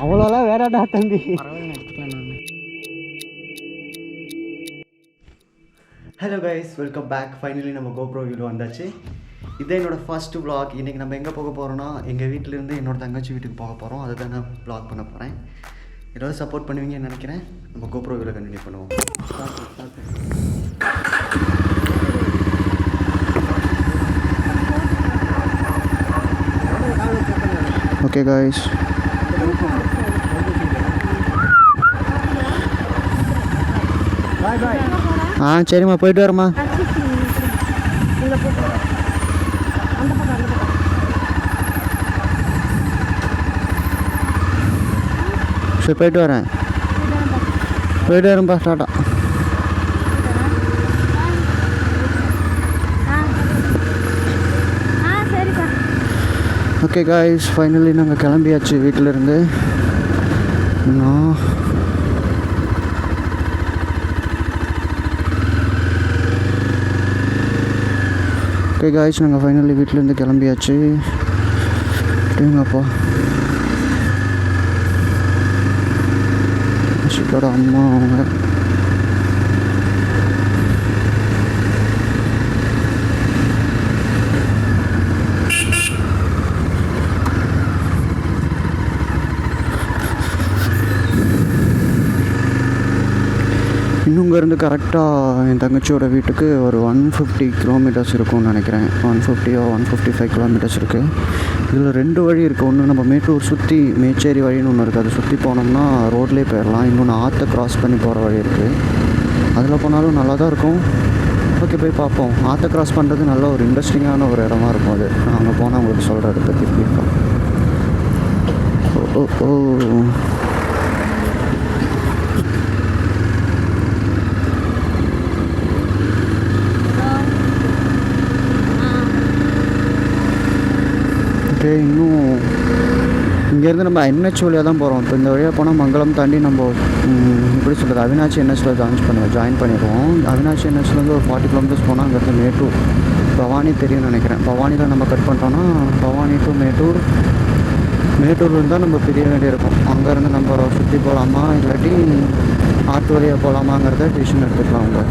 அவ்வளோலாம் வேறாடா தம்பி. Hello guys, welcome back. Finally நம்ம கோப்ரோ வீடியோ வந்தாச்சு. இதே என்னோடய ஃபர்ஸ்ட் vlog. இன்றைக்கி நம்ம எங்கே போக போகிறோன்னா, எங்கள் வீட்டிலேருந்து என்னோடய தங்கச்சி வீட்டுக்கு போக போகிறோம். அதை தான் நான் vlog பண்ண போகிறேன். ஏதாவது சப்போர்ட் பண்ணுவீங்கன்னு நினைக்கிறேன். நம்ம கோப்ரோ வீடியோ கண்டினியூ பண்ணுவோம். ஓகே காய்ஸ், சரிம்மா போயிட்டு வரம்மா. சரி போயிட்டு வரேன்ப்பா. டாட்டா. ஓகே காய்ஸ், ஃபைனலி நாங்கள் கிளம்பியாச்சு வீட்டிலேருந்து. ஓகே காய்ஸ், நாங்கள் ஃபைனலி வீட்டிலேருந்து கிளம்பியாச்சு. அப்படிங்கப்பா, சிக்கோட அம்மா அவங்க. இன்னும் இங்கேருந்து கரெக்டாக என் தங்கச்சியோட வீட்டுக்கு ஒரு 150 கிலோமீட்டர்ஸ் இருக்கும்னு நினைக்கிறேன். 150 or 155 கிலோமீட்டர்ஸ் இருக்குது. இதில் 2 வழி இருக்குது. ஒன்று நம்ம மேட்டூர் சுற்றி மேச்சேரி வழின்னு ஒன்று இருக்குது. அதை சுற்றி போனோம்னா ரோட்லேயே போயிடலாம். இன்னொன்று ஆற்றை க்ராஸ் பண்ணி போகிற வழி இருக்குது. அதில் போனாலும் நல்லா தான் இருக்கும். ஓகே, போய் பார்ப்போம். ஆற்றை க்ராஸ் பண்ணுறது நல்ல ஒரு இன்ட்ரெஸ்டிங்கான ஒரு இடமா இருக்கும். அது நான் அங்கே போனால் உங்களுக்கு சொல்கிறத பற்றி கேட்பேன். ஓ ஓகே, இன்னும் இங்கேருந்து நம்ம NH வழியாக தான் போகிறோம். இப்போ இந்த வழியாக போனால் மங்களம் தாண்டி நம்ம எப்படி சொல்கிறது, அவினாச்சி NHல ஜாயின் பண்ணிடுவோம். அவினாச்சி NHலேருந்து ஒரு 40 கிலோமீட்டர்ஸ் போனால் அங்கேருந்து மேட்டூர், பவானி தெரியும்னு நினைக்கிறேன். பவானியில் நம்ம கட் பண்ணுறோன்னா பவானி டு மேட்டூர்லேருந்து தான் நம்ம பிரிய வேண்டியிருக்கும். அங்கேருந்து நம்ம சுற்றி போகலாமா இல்லாட்டி ஆற்று வழியாக போகலாமாங்கிறத டிசிஷன் எடுத்துக்கலாம். அவங்க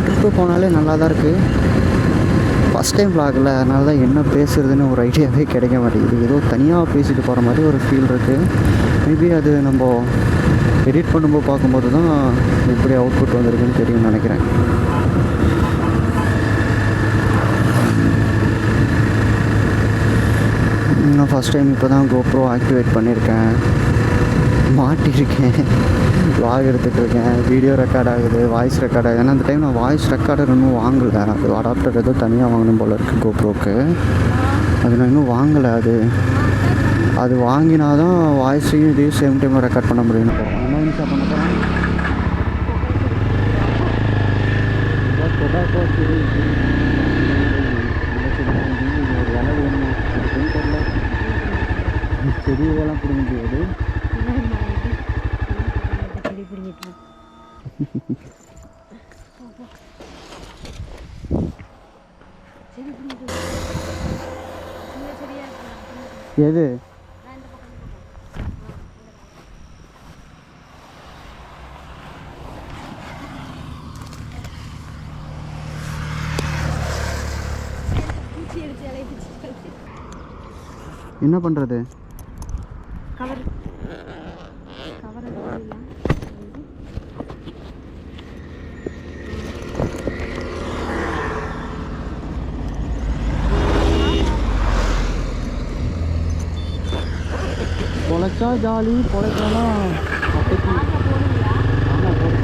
ட்ரிப்பு போனாலே நல்லா தான் இருக்குது. ஃபஸ்ட் டைம் vlogல, அதனால தான் என்ன பேசுகிறதுன்னு ஒரு ஐடியாவே கிடைக்க மாட்டேங்குது. ஏதோ தனியாக பேசிட்டு போகிற மாதிரி ஒரு ஃபீல் இருக்குது. மேபி அது நம்ம எடிட் பண்ணும்போது பார்க்கும்போது தான் எப்படி அவுட்புட் வந்திருக்குன்னு தெரியும்னு நினைக்கிறேன். நான் ஃபஸ்ட் டைம் இப்போ தான் கோப்ரோ ஆக்டிவேட் பண்ணியிருக்கேன், மாட்டியிருக்கேன், vlog எடுத்துகிட்ருக்கேன். வீடியோ ரெக்கார்ட் ஆகுது, வாய்ஸ் ரெக்கார்ட் ஆகுது. ஏன்னா அந்த டைம் நான் வாய்ஸ் ரெக்கார்டர் இன்னும் வாங்கலை. அது அடாப்டர் ஏதோ தனியாக வாங்கணும் போல் இருக்குது கோப்ரோக்கு. அது நான் இன்னும் வாங்கலை. அது வாங்கினா தான் வாய்ஸையும் இதையும் சேம் டைமில் ரெக்கார்ட் பண்ண முடியும். என்ன நிமிஷம் பண்ண போகிறேன். செடி இதெல்லாம் பிடிக்க முடியாது. எது என்ன பண்ணுறது? பொழைச்சா ஜாலி, பொழைச்சானா அப்போக்கி. ஆமாம், போடுங்க.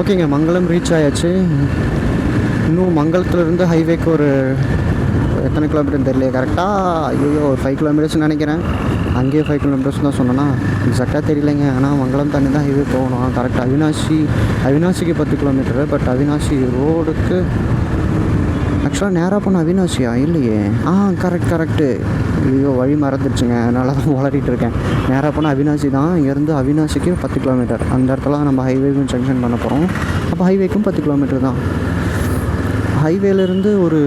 ஓகேங்க, மங்களம் ரீச் ஆயாச்சு. இன்னும் மங்களத்துலேருந்து ஹைவேக்கு ஒரு எத்தனை கிலோமீட்டர்னு தெரியல கரெக்டாக. ஐயோ ஒரு 5 கிலோமீட்டர்ஸ் நினைக்கிறேன். அங்கேயே 5 கிலோமீட்டர்ஸ் தான் சொன்னேன்னா எக்ஸாக்டாக தெரியலைங்க. ஆனால் மங்களம் தாண்டி தான் ஹைவே போகணும். கரெக்டாக அவினாசிக்கு 10 கிலோமீட்டரு. பட் அவினாசி ரோடுக்கு ஆக்சுவலாக நேராக போனால் அவினாசியா இல்லையே. கரெக்டு. ஐயோ வழி மறந்துடுச்சுங்க, அதனால தான் வளரிட்டு இருக்கேன். நேராக போனால் அவினாசி தான். இங்கேருந்து அவினாசிக்கு 10 கிலோமீட்டர். அந்த இடத்துல நம்ம ஹைவேக்கும் ஜங்ஷன் பண்ண போகிறோம். அப்போ ஹைவேக்கும் 10 கிலோமீட்டர் தான். ஹைவேலேருந்து ஒரு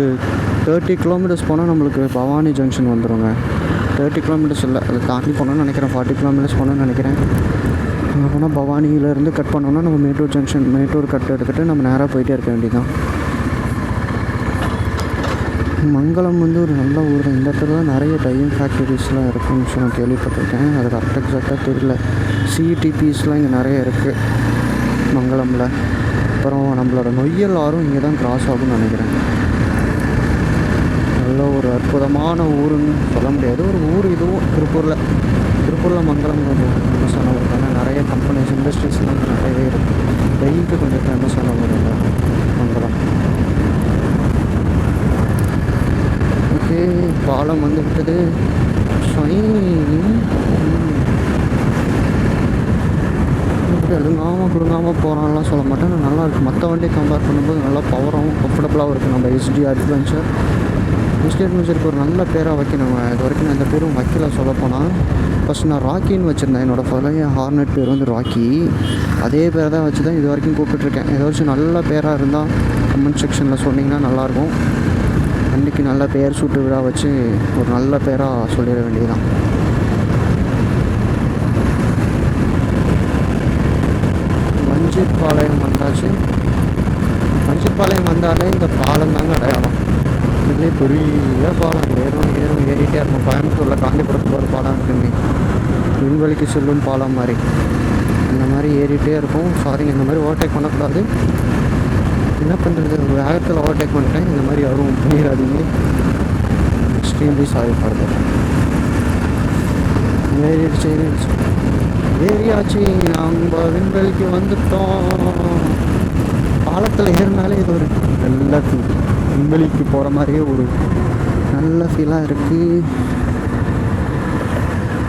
30 கிலோமீட்டர்ஸ் போனால் நம்மளுக்கு பவானி ஜங்ஷன் வந்துடுங்க. 30 கிலோமீட்டர்ஸ் இல்லை, அதை தாண்டி போனோன்னு நினைக்கிறேன். 40 கிலோமீட்டர்ஸ் போனோன்னு நினைக்கிறேன். அங்கே போனால் பவானியிலேருந்து கட் பண்ணோன்னா நம்ம மேட்டூர் கட் எடுத்துகிட்டு நம்ம நேராக போயிட்டே இருக்க வேண்டியதான். மங்களம் ஒரு நல்ல ஊர் தான். இந்த இடத்துல தான் நிறைய டையிங் ஃபேக்டரிஸ்லாம் இருக்குன்னு சொல்லி நான் கேள்விப்பட்டிருக்கேன். அது எக்ஸாக்டாக தெரியல. சிஇடிபிஸ்லாம் இங்கே நிறைய இருக்குது மங்களமில். அப்புறம் நம்மளோட நொய்யல் ஆறும் இங்கே தான் கிராஸ் ஆகும்னு நினைக்கிறேன். நல்ல ஒரு அற்புதமான ஊருன்னு சொல்ல முடியாது. ஒரு ஊர் இதுவும் திருப்பூரில் மங்களம் கொஞ்சம் ஃபேமஸான ஊர் தானே. நிறைய கம்பெனிஸ் இண்டஸ்ட்ரீஸ்லாம் நிறையவே இருக்குது. வெயிலுக்கு கொஞ்சம் ஃபேமஸான ஊர் இல்லை மங்களம். ஓகே, பாலம் விட்டது. குடுங்காமல் போகிறான்லாம் சொல்ல மாட்டேன். நல்லாயிருக்கு. மற்ற வண்டியை கம்பேர் பண்ணும்போது நல்லா பவராகவும் கம்ஃபர்டபுளாகவும் இருக்குது. நம்ம எஸ்டி அட்வென்ச்சருக்கு ஒரு நல்ல பேராக வைக்கணும். இது வரைக்கும் நான் இந்த பேரும் வைக்கல சொல்லப்போனால். ஃபஸ்ட் நான் ராக்கின்னு வச்சுருந்தேன். என்னோடய பழைய ஹார்னட் பேர் ராக்கி. அதே பேர் தான் வச்சு தான் இது வரைக்கும் கூப்பிட்டுருக்கேன். ஏதாச்சும் நல்ல பேராக இருந்தால் கமெண்ட் செக்ஷனில் சொன்னிங்கன்னா நல்லாயிருக்கும். வண்டிக்கு நல்ல பேர் சூட்டு விழா வச்சு ஒரு நல்ல பேராக சொல்லிட வேண்டியதுதான். மஞ்சிப்பாளையம் வந்தாச்சு. மஞ்சிப்பாளையம் வந்தாலே இந்த பாலம் தாங்க அடையாளம். இதுலேயே பெரிய பாலம் ஏறிட்டே இருக்கும். கோயம்புத்தூரில் காந்திபுரத்தில் ஒரு பாலம் இருக்குங்க, விண்வெளிக்கு செல்லும் பாலம் மாதிரி. அந்த மாதிரி ஏறிட்டே இருக்கும். சாரிங்க, இந்த மாதிரி ஓவர்டேக் பண்ணக்கூடாது. என்ன பண்ணுறது, ஒரு வேகத்தில் ஓவர்டேக் பண்ணிட்டேன். இந்த மாதிரி யாரும் பண்ணிடாதீங்க. Extremely sorry for that. ஏறியாச்சு. நம்ம விண்வெளிக்கு வந்துட்டோம். பாலத்தில் ஏறினாலே இது ஒரு நல்ல விண்வெளிக்கு போகிற மாதிரியே ஒரு நல்ல ஃபீலாக இருக்குது.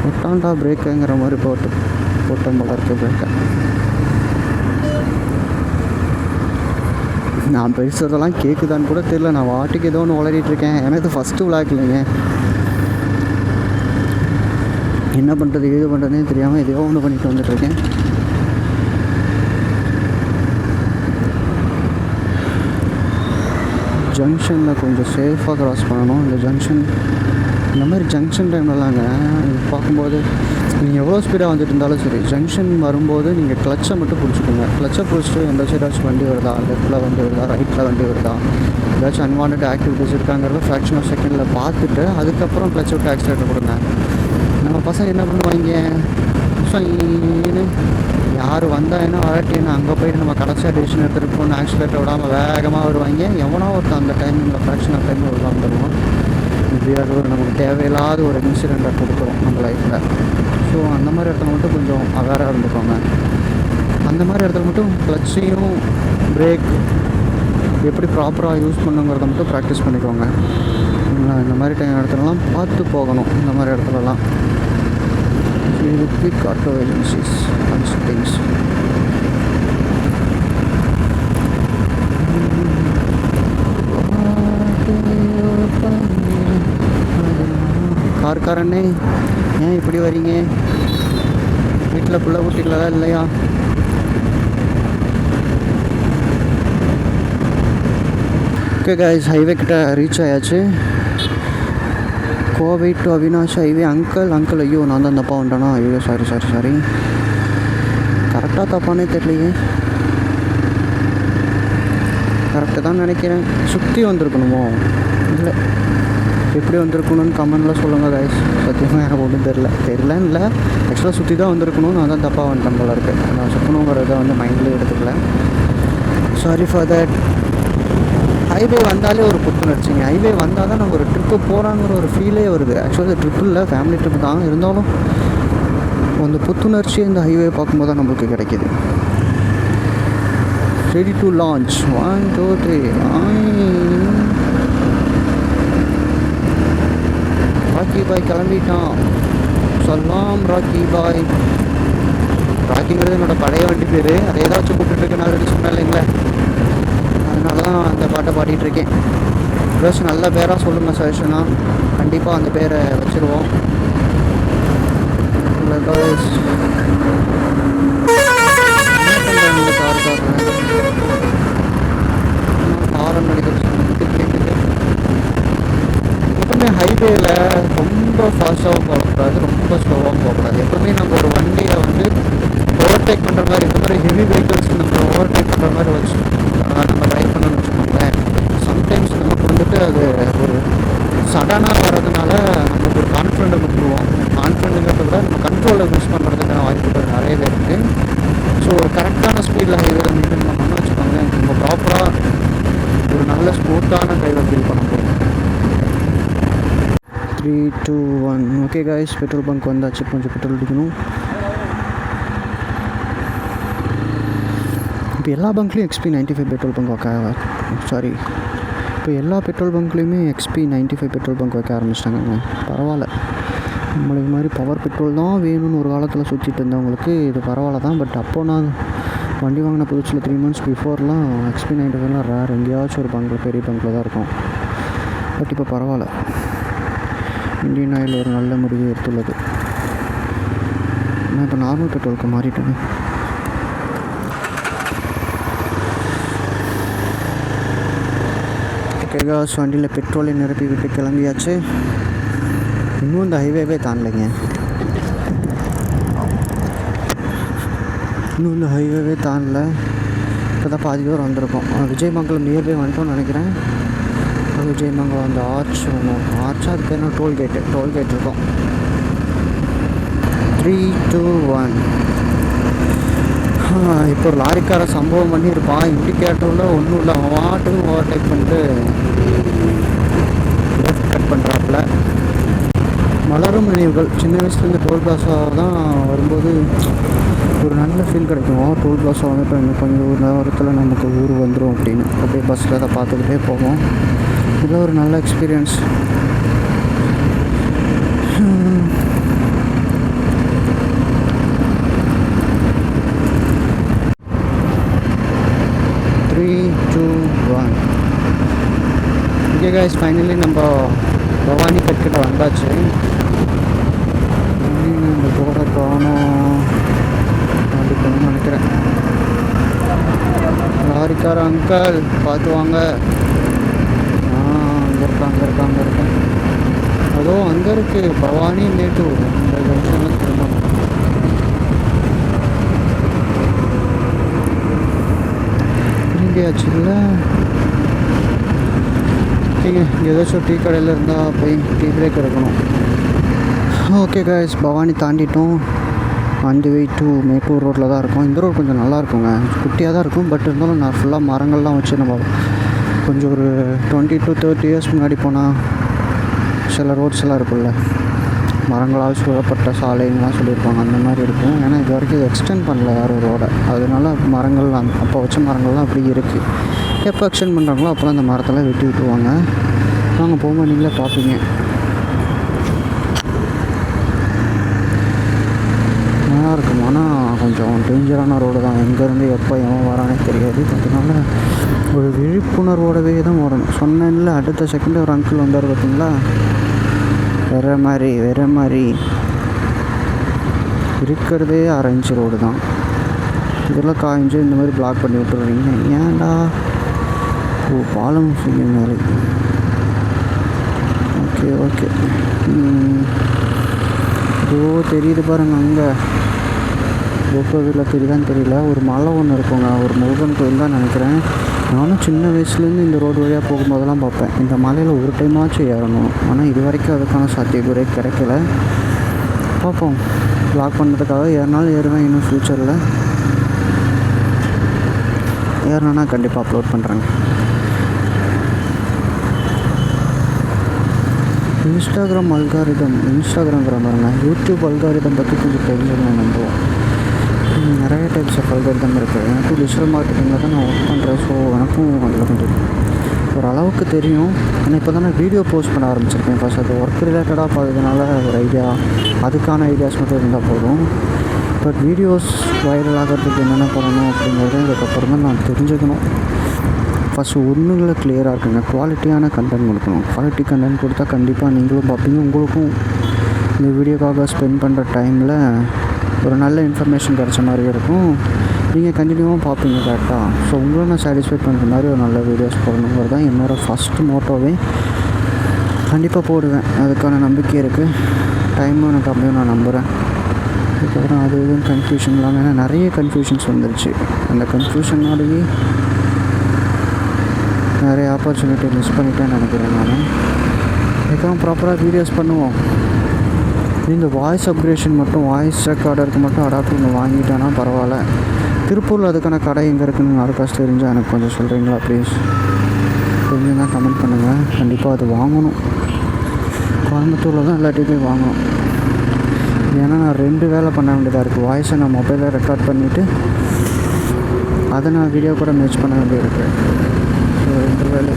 ஒட்டாண்டா பிரேக்குங்கிற மாதிரி போட்டம் போல இருக்குது பிரேக்கை. நான் பேசுகிறதெல்லாம் கேட்குதான்னு கூட தெரியல. நான் வாட்டுக்கு ஏதோ ஒன்று உளறிட்டுருக்கேன். எனக்கு ஃபஸ்ட்டு விளாக் இல்லைங்க. என்ன பண்ணுறது ஏது பண்ணுறதுனே தெரியாமல் எதையோ ஒன்று பண்ணிட்டு வந்துட்டுருக்கேன். ஜங்ஷனில் கொஞ்சம் சேஃபாக க்ராஸ் பண்ணணும். இந்த மாதிரி ஜங்ஷன் டைம்லலாங்க இது பார்க்கும்போது நீங்கள் எவ்வளோ ஸ்பீடாக வந்துட்டு இருந்தாலும் சரி, ஜங்ஷன் வரும்போது நீங்கள் கிளச்சை மட்டும் பிடிச்சிக்கோங்க. கிளச்சை பிடிச்சிட்டு எந்த சைடாச்சும் வண்டி வருதா, லெஃப்ட்டில் வண்டி வருதா, ரைட்டில் வண்டி வருதா, ஏதாச்சும் அன்வான்ட் ஆக்டிவிட்டிஸ் இருக்காங்கிறத ஃப்ராக்ஷன் ஆஃப் செகண்டில் பார்த்துட்டு அதுக்கப்புறம் கிளச்சை விட்டு ஆக்சிலேட்டர் கொடுங்க. நம்ம பசங்க என்ன பண்ணுவாங்க, யார் வந்தால் என்ன வரட்டின்னு அங்கே போய்ட்டு நம்ம கடைசியாக டிசிஷன் எடுத்துகிட்டு போகணும், ஆக்சிலேட்டர் விடாமல் வேகமாக வருவாங்க. எவனோ ஒருத்தன் அந்த டைமிங்கில் ஃப்ராக்ஷன் ஆஃப் டைமில் விடாமல் தருவான். இப்படியாக ஒரு நமக்கு தேவையில்லாத ஒரு இன்சிடெண்ட்டை கொடுக்குறோம் நம்ம லைஃப்பில். ஸோ அந்த மாதிரி இடத்துல மட்டும் கொஞ்சம் அவேராக இருந்துக்கோங்க. அந்த மாதிரி இடத்துல மட்டும் கிளச்சையும் பிரேக் எப்படி ப்ராப்பராக யூஸ் பண்ணுங்கிறத மட்டும் ப்ராக்டிஸ் பண்ணிக்கோங்க. இந்த மாதிரி டைம் இடத்துலலாம் பார்த்து போகணும். இந்த மாதிரி இடத்துலலாம் குவிக் ஆட்டோ ஏஜென்சிஸ் கன்சல்டிங்ஸ். கார்காரண்ணே ஏன் இப்படி வரீங்க? வீட்டில் புள்ள குட்டிகளா இல்லையா? ஓகே கைஸ், ஹைவே கிட்ட ரீச் ஆயாச்சு. Kovai to Avinash highway. Uncle ஐயோ நான் தான் தப்பாக வந்துட்டேனா? ஐயோ சாரி கரெக்டாக தப்பானே தெரியலையே. கரெக்டாக தான் நினைக்கிறேன். சுற்றி வந்திருக்கணுமோ இல்லை எப்படி வந்திருக்கணும்னு கமெண்டில் சொல்லுங்கள் கைஸ். சத்தியமாக எனக்கு ஒன்றும் தெரியலன்னு இல்லை, ஆக்சுவலாக சுற்றி தான் வந்திருக்கணும். நான் தான் தப்பாக வந்துட்டேன் போல இருக்குது. நான் சுற்றணுங்கிறத மைண்ட்லேயே எடுத்துக்கல. Sorry for that. ஹைவே வந்தாலே ஒரு புத்துணர்ச்சிங்க. ஹைவே வந்தால் தான் நம்ம ஒரு ட்ரிப்பு போகிறாங்கிற ஒரு ஃபீலே வருது. ஆக்சுவலாக ட்ரிப்பு இல்லை, ஃபேமிலி ட்ரிப்பு தான். இருந்தாலும் அந்த புத்துணர்ச்சி இந்த ஹைவே பார்க்கும்போது தான் நம்மளுக்கு கிடைக்கிது. Ready to launch. 1 2 3. ராக்கி பாய் கிளம்பிட்டான். சொல்லாம் ராக்கி பாய். ராக்கிங்கிறது என்னோடய பழைய வண்டி பேர், அதை ஏதாச்சும் கூப்பிட்டுருக்கு நான் ஆல்ரெடி சொன்னேன் இல்லைங்களா, அதனால தான் அந்த பாட்டை பாடிட்டுருக்கேன். ப்ளஸ் நல்ல பேராக சொல்லுங்கள் சஜஷனாக, கண்டிப்பாக அந்த பேரை வச்சுருவோம். ஹாரன் அடிக்கிறது எப்பவுமே ஹைவேல ரொம்ப ஃபாஸ்ட்டாகவும் போகக்கூடாது, ரொம்ப ஸ்லோவாகவும் போகக்கூடாது. எப்பவுமே நம்ம ஒரு வண்டியை வந்து ஓவர்டேக் பண்ணுற மாதிரி, இந்த மாதிரி ஹெவி வெஹிக்கிள்ஸ் நம்ம ஓவர்டேக் பண்ணுற மாதிரி வச்சு நம்ம ட்ரைவ் பண்ணணும்னு வச்சுக்கோங்களேன். சம்டைம்ஸ் நமக்கு வந்துட்டு அது ஒரு சடனாக வர்றதுனால நமக்கு ஒரு கான்ஃபிடென்ட் விட்டுருவோம். கான்ஃபிடென்ட்டுங்கிறத விட நம்ம கண்ட்ரோலை மிஸ் பண்ணுறதுக்கான வாய்ப்புகள் நிறையவே இருக்குது. ஸோ ஒரு கரெக்டான ஸ்பீடில் ஹைவேல மெயின்டைன் பண்ணோம்னு வச்சுக்கோங்களேன், நம்ம ப்ராப்பராக ஒரு நல்ல ஸ்மூத்தான டிரைவர் ஃபீல் பண்ண முடியும். 3, 2, 1. ஓகே காய்ஸ், பெட்ரோல் பங்க் வந்தாச்சு. கொஞ்சம் பெட்ரோல் அடிக்கணும். இப்போ எல்லா பங்க்லேயும் XP 95 பெட்ரோல் பங்க் சாரி இப்போ எல்லா பெட்ரோல் பங்க்லேயுமே XP 95 பெட்ரோல் பங்க் வைக்க ஆரம்பிச்சிட்டாங்க. பரவாயில்ல, நம்மளுக்கு மாதிரி பவர் பெட்ரோல் தான் வேணும்னு ஒரு காலத்தில் சுற்றிட்டு இருந்தவங்களுக்கு இது பரவாயில்ல தான். பட் அப்போது நான் வண்டி வாங்கின புதுசில் 3 months பிஃபோர்லாம் XP 95லாம் ரேர், எங்கேயாச்சும் ஒரு பங்கில் பெரிய பங்கில் தான் இருக்கும். பட் இப்போ பரவாயில்ல, இந்தியன் ஆயில் ஒரு நல்ல முடிவு எடுத்துள்ளது. நான் இப்போ நார்மல் பெட்ரோலுக்கு மாறிட்டேன். கேகாஸ் வண்டியில் பெட்ரோலை நிரப்பி விட்டு கிளம்பியாச்சு. இன்னும் இந்த ஹைவேவே தாண்டலைங்க, இன்னும் இந்த ஹைவேவே தாண்டல. இப்போ தான் பாதி தூரம் வந்திருக்கோம். விஜயமங்கலம் நியர்பை வந்துட்டோம்னு நினைக்கிறேன். விஜயமங்கலம் அந்த ஆர்ச் அதுக்கு என்ன டோல்கேட் இருக்கும். 3, 2, 1. இப்போ ஒரு லாரிக்கார சம்பவம் பண்ணியிருப்பான். இண்டிகேட்டரில் ஒன்றும் இல்லை, வாட்டுக்கு ஓவர்டேக் பண்ணிட்டு லெஃப்ட் கட் பண்ணுறாப்புல. மலரும் நினைவுகள். சின்ன வயசுலேருந்து டோல் பிளாஸா தான் வரும்போது ஒரு நல்ல ஃபீல் கிடைக்கும். டோல் பிளாஸா வந்துட்டு இன்னும் கொஞ்சம் ஒரு நேரத்தில் நமக்கு ஊர் வந்துடும் அப்படின்னு அப்படியே பஸ்ஸில் அதை பார்த்துக்கிட்டே போவோம். இதெல்லாம் ஒரு நல்ல எக்ஸ்பீரியன்ஸ். ஓகே கைஸ், ஃபைனலி நம்ம பவானி கட்கிட்ட வந்தாச்சு. இந்த போர்டை காணோம் அப்படின்னு நினைக்கிறேன். லாரிக்கார அங்கிள் பார்த்து வாங்க. அங்கே இருக்கேன். அதோ அங்கே இருக்குது பவானி மேட்டூர். இந்த ஜங்ஷனில் திரும்பணும். திரும்பியாச்சு இல்லை? ஏதாச்சும் டீ கடையில் இருந்தால் போய் டீ பிரேக் எடுக்கணும். ஓகே கைஸ், பவானி தாண்டிட்டோம். அந்த வே டு மேட்டூர் ரோட்டில் தான் இருக்கும். இந்த ரோடு கொஞ்சம் நல்லா இருக்குங்க, குட்டியாக தான் இருக்கும். பட் இருந்தாலும் நான் ஃபுல்லாக மரங்கள்லாம் வச்சு நம்ம கொஞ்சம் ஒரு 20 to 30 years முன்னாடி போனால் சில ரோட்ஸ் எல்லாம் இருக்குல்ல, மரங்களால் சூழப்பட்ட சாலைங்கெலாம் சொல்லியிருப்பாங்க, அந்த மாதிரி இருக்கும். ஏன்னா இது வரைக்கும் இது எக்ஸ்டெண்ட் பண்ணல யாரும் ரோடை, அதனால மரங்கள்லாம் அப்போ வச்ச மரங்கள்லாம் அப்படி இருக்குது. எப்போ எக்ஸ்டெண்ட் பண்ணுறாங்களோ அப்போலாம் அந்த மரத்தெல்லாம் வெட்டி விட்டுருவாங்க. நாங்கள் போகும்போது நீங்களே பார்ப்பீங்க. நல்லா இருக்கும். ஆனால் கொஞ்சம் டேஞ்சரான ரோடு தான். எங்கேருந்து எப்போ எவன் வரானே தெரியாது. அதனால ஒரு விழிப்புணர்வோடவே தான் ஓடணும். சொன்னேன்ல, அடுத்த செகண்ட் ஒரு அங்கிள் வந்தார் பார்த்தீங்களா, வேறு மாதிரி இருக்கிறதே 6 inch ரோடு தான். இதெல்லாம் காய்ஞ்சு இந்த மாதிரி பிளாக் பண்ணி விட்டுறீங்க, ஏன்டா? பாலம் செய்யும் வேலை. ஓகே இதோ தெரியுது பாருங்கள், அங்கே கோவில் தெரியுதான்னு தெரியல, ஒரு மலை ஒன்று இருக்குங்க, ஒரு முருகன் கோயில் தான் நினைக்கிறேன். நானும் சின்ன வயசுலேருந்து இந்த ரோடு வழியாக போகும்போதெல்லாம் பார்ப்பேன். இந்த மலையில் ஒரு டைமாச்சும் ஏறணும். ஆனால் இது வரைக்கும் அதுக்கான சாத்தியக்கூறே கிடைக்கல. பார்ப்போம், பிளாக் பண்ணுறதுக்காக ஏறினாலும் ஏறுவேன். இன்னும் ஃப்யூச்சரில் ஏறினா கண்டிப்பாக அப்லோட் பண்ணுறேங்க. இன்ஸ்டாகிராம் பாருங்க, யூடியூப் அல்காரிதம் பற்றி கொஞ்சம் தெரிஞ்சுக்கணும். நம்புவோம், நிறைய டைப்ஸ் ஆஃப் அல்காரிதம் இருக்குது. எனக்கும் டிஜிட்டல் மார்க்கெட்டிங்கில் தான் நான் ஒர்க் பண்ணுறேன். ஸோ எனக்கும் அதில் கொஞ்சம் ஓரளவுக்கு தெரியும். ஆனால் இப்போ தான் நான் வீடியோ போஸ்ட் பண்ண ஆரம்பிச்சிருக்கேன். ஃபஸ்ட் அது ஒர்க் ரிலேட்டடாக பார்த்ததுனால ஒரு ஐடியா, அதுக்கான ஐடியாஸ் மட்டும் இருந்தால் போதும். பட் வீடியோஸ் வைரல் ஆகிறதுக்கு என்னென்ன பண்ணணும் அப்படிங்கிறது இதுக்கப்புறம் தான் நான் தெரிஞ்சுக்கணும். ஃபஸ்ட்டு ஒன்றுகளை கிளியராக இருக்குங்க. குவாலிட்டியான கண்டென்ட் கொடுக்கணும். குவாலிட்டி கண்டென்ட் கொடுத்தா கண்டிப்பாக நீங்களும் பார்ப்பீங்க. உங்களுக்கும் இந்த வீடியோக்காக ஸ்பெண்ட் பண்ணுற டைமில் ஒரு நல்ல இன்ஃபர்மேஷன் கிடச்ச மாதிரி இருக்கும். நீங்கள் கண்டினியூவாக பார்ப்பீங்க கரெக்டாக. ஸோ உங்களை நான் சாட்டிஸ்ஃபைட் பண்ணுற மாதிரி ஒரு நல்ல வீடியோஸ் போடணுங்கிறது தான் என்னோடய ஃபஸ்ட்டு மோட்டோவே. கண்டிப்பாக போடுவேன், அதுக்கான நம்பிக்கை இருக்குது. டைமும் எனக்கு அப்படியே நான் நம்புகிறேன். அதுக்கப்புறம் அது எதுவும் கன்ஃபியூஷன் இல்லாமல், ஏன்னா நிறைய கன்ஃபியூஷன்ஸ் வந்துருச்சு. அந்த கன்ஃபியூஷனாலேயே நிறைய ஆப்பர்ச்சுனிட்டி மிஸ் பண்ணிட்டேன்னு நினைக்கிறேன் நான். அதுக்கப்புறம் ப்ராப்பராக வீடியோஸ் பண்ணுவோம். இந்த வாய்ஸ் அப்கிரேஷன் மட்டும், வாய்ஸ் ரெக்கார்டருக்கு மட்டும் அடாப்டர் ஒன்று வாங்கிட்டேன்னா பரவாயில்ல. திருப்பூரில் அதுக்கான கடை எங்கே இருக்குதுன்னு யாருக்காச்சும் தெரிஞ்சால் எனக்கு கொஞ்சம் சொல்கிறீங்களா ப்ளீஸ்? தெரிஞ்சுன்னா கமெண்ட் பண்ணுங்கள். கண்டிப்பாக அது வாங்கணும். கோயம்புத்தூரில் தான் எல்லாத்தையும் போய் வாங்கணும். ஏன்னா நான் 2 வேலை பண்ண வேண்டியதாக இருக்குது. வாய்ஸை நான் மொபைலில் ரெக்கார்ட் பண்ணிவிட்டு அதை நான் வீடியோ கூட மேட்ச் பண்ண வேண்டியது இருக்குது. ஸோ 2 வேலை.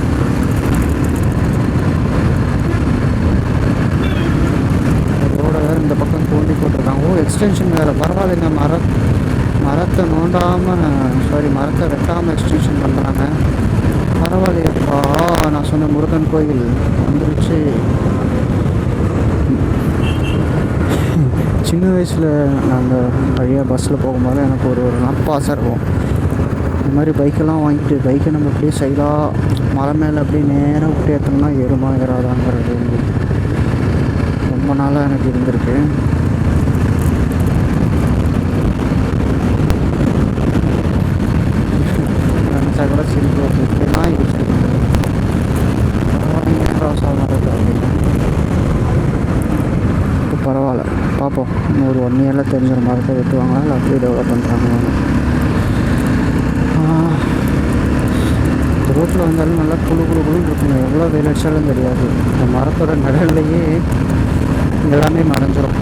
ரோடை வேறு இந்த பக்கம் தோண்டி போட்டிருக்காங்க. எக்ஸ்டென்ஷன் வேறு பரவாயில்லைங்க. மரத்தை நோண்டாமல், மரத்தை வெட்டாமல் எக்ஸ்டென்ஷன் பண்ணுறாங்க. பரவாயில்லையப்பா. நான் சொன்ன முருகன் கோயில் வந்துருச்சு. சின்ன வயசில் நாங்கள் வழியாக பஸ்ஸில் போகும்போது எனக்கு ஒரு நப்பாசை இருக்கும். இந்த மாதிரி பைக்கெல்லாம் வாங்கிட்டு பைக்கை நம்ம அப்படியே சைடாக மலை மேலே அப்படியே நேராக விட்டு ஏற்றோம்னா ஏறுமா ஏறாதாங்கிறது ரொம்ப நாளாக எனக்கு இருந்திருக்கு. கூட சிரிப்பு வருது. இப்படிலாம் இருக்குது இப்போ பரவாயில்ல. பார்ப்போம், இன்னும் ஒரு 1 இயரில் தெரிஞ்சிட மரத்தை வெட்டுவாங்களா இல்லை அப்படியே டெவலப் பண்ணுறாங்க. ரோட்டில் வந்தாலும் நல்லா குழுன்னு இருக்குங்க. எவ்வளோ வெயில் அடித்தாலும் தெரியாது. இந்த மரத்தோட நிழல்லையே எல்லாமே மறைஞ்சிடும்.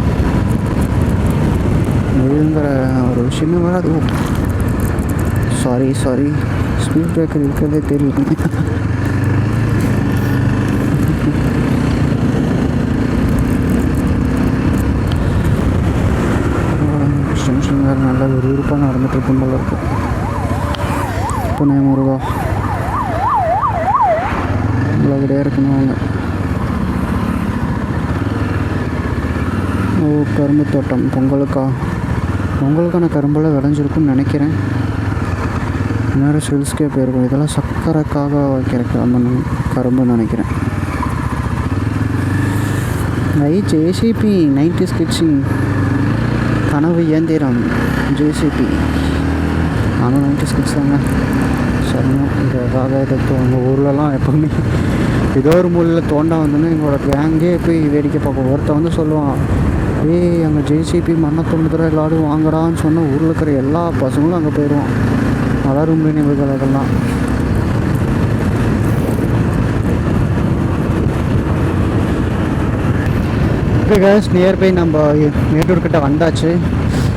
வெயிலுங்கிற ஒரு விஷயமே வராது. சாரி ஸ்பீட் பிரேக்கர் இருக்கிறதே தெரியும். எக்ஸ்டென்ஷன் வேறு நல்ல விறுவிறுப்பாக நடந்துட்டு இருக்கும் போல இருக்கு. புனே முருகா நல்லபடியாக இருக்கணும் அவங்க. கரும்பு தோட்டம் பொங்கலுக்கான கரும்பெல்லாம் விளைஞ்சிருக்குன்னு நினைக்கிறேன். நேரம் சில்ஸ்கே போயிருக்கும். இதெல்லாம் சக்கரைக்காக வைக்கிற கரும்புன்னு நினைக்கிறேன். ஜேசிபி 90s கிட்ஸின் கனவு இயந்திரம் ஜேசிபி. நானும் 90s கிட்ஸ் தாங்க. சரிங்க. இதுக்காக இதை எங்கள் ஊர்லலாம் எப்போவுமே ஏதோ ஒரு மூலையில் தோண்டா வந்தோன்னே எங்களோட கேங்கே போய் வேடிக்கை பார்ப்போம். ஒருத்தன் வந்து சொல்லுவான், அங்கே ஜேசிபி மண்ணை தோண்டுதுற எல்லாரும் வாங்கடான்னு சொன்னால் ஊரில் இருக்கிற எல்லா பசங்களும் அங்கே போயிடுவான். வளரும் நினைவுகள் அதெல்லாம். ஓகே கைஸ், நியர்பை நம்ம மேட்டூர்கிட்ட வந்தாச்சு.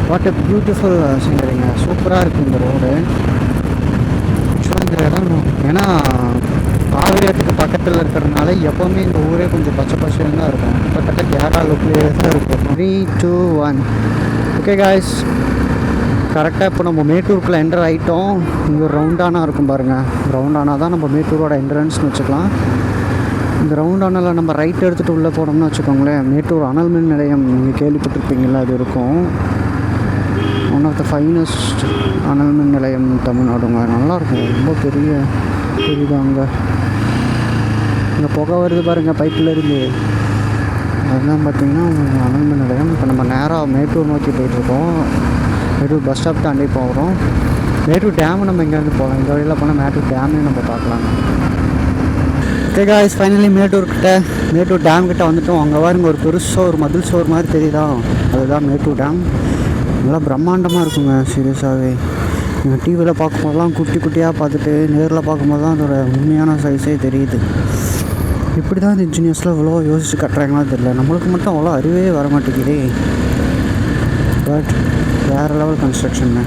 வாட் எ பியூட்டிஃபுல் சீனரிங்க. சூப்பராக இருக்குது இந்த ரோடு. ஆக்சுவலாக இந்த இடம் ஏன்னா காவிரியாட்டுக்கு பக்கத்தில் இருக்கிறதுனால எப்போவுமே இந்த ஊரே கொஞ்சம் பச்சைன்னு தான் இருக்கும். கிட்டத்தட்ட கேரளா லுக்லேயே தான் இருக்கும். 3, 2, 1. ஓகே கைஸ், கரெக்டாக இப்போ நம்ம மேட்டூருக்குள்ளே என்டர் ஆகிட்டோம். இங்கே ரவுண்டானா இருக்கும் பாருங்கள். ரவுண்டானா தான் நம்ம மேட்டூரோட என்ட்ரன்ஸ்னு வச்சுக்கலாம். இந்த ரவுண்டானாவில் நம்ம ரைட் எடுத்துகிட்டு உள்ளே போனோம்னு வச்சுக்கோங்களேன், மேட்டூர் அனல் மின் நிலையம் நீங்கள் கேள்விப்பட்டிருப்பீங்களா, அது இருக்கும். ஒன் ஆஃப் த ஃபைனஸ்ட் அனல் மின் நிலையம் தமிழ்நாடுங்க. நல்லாயிருக்கும், ரொம்ப பெரிதாங்க. இங்கே புகை வருது பாருங்கள் பைப்பில் இருந்து. அதுதான் பார்த்திங்கன்னா அனல் மின் நிலையம். இப்போ நம்ம நேராக மேட்டூர் நோக்கி போயிட்டுருக்கோம். மேட்டூர் பஸ் ஸ்டாப் தாண்டி போகிறோம். மேட்டூர் டேமு நம்ம இங்கேருந்து போகலாம். இந்த வழியில் போனால் மேட்டூர் டேமே நம்ம பார்க்கலாம். Okay guys, finally Mettur dam கிட்ட வந்துட்டோம். அங்கே பாருங்க ஒரு பெருசாக ஒரு மதில் சோறு மாதிரி தெரியுதா, அதுதான் மேட்டூர் டேம். நல்லா பிரம்மாண்டமாக இருக்குங்க சீரியஸாகவே. நீங்கள் டிவியில் பார்க்கும்போதெல்லாம் குட்டியாக பார்த்துட்டு நேரில் பார்க்கும்போது தான் அதோட உண்மையான சைஸே தெரியுது. இப்படி தான் இந்த இன்ஜினியர்ஸ்லாம் இவ்வளோ யோசிச்சு கட்டுறாங்களா தெரியல. நம்மளுக்கு மட்டும் அவ்வளோ அறிவே வர மாட்டேங்குதே. பட் வேறு லெவல் கன்ஸ்ட்ரக்ஷன்னு.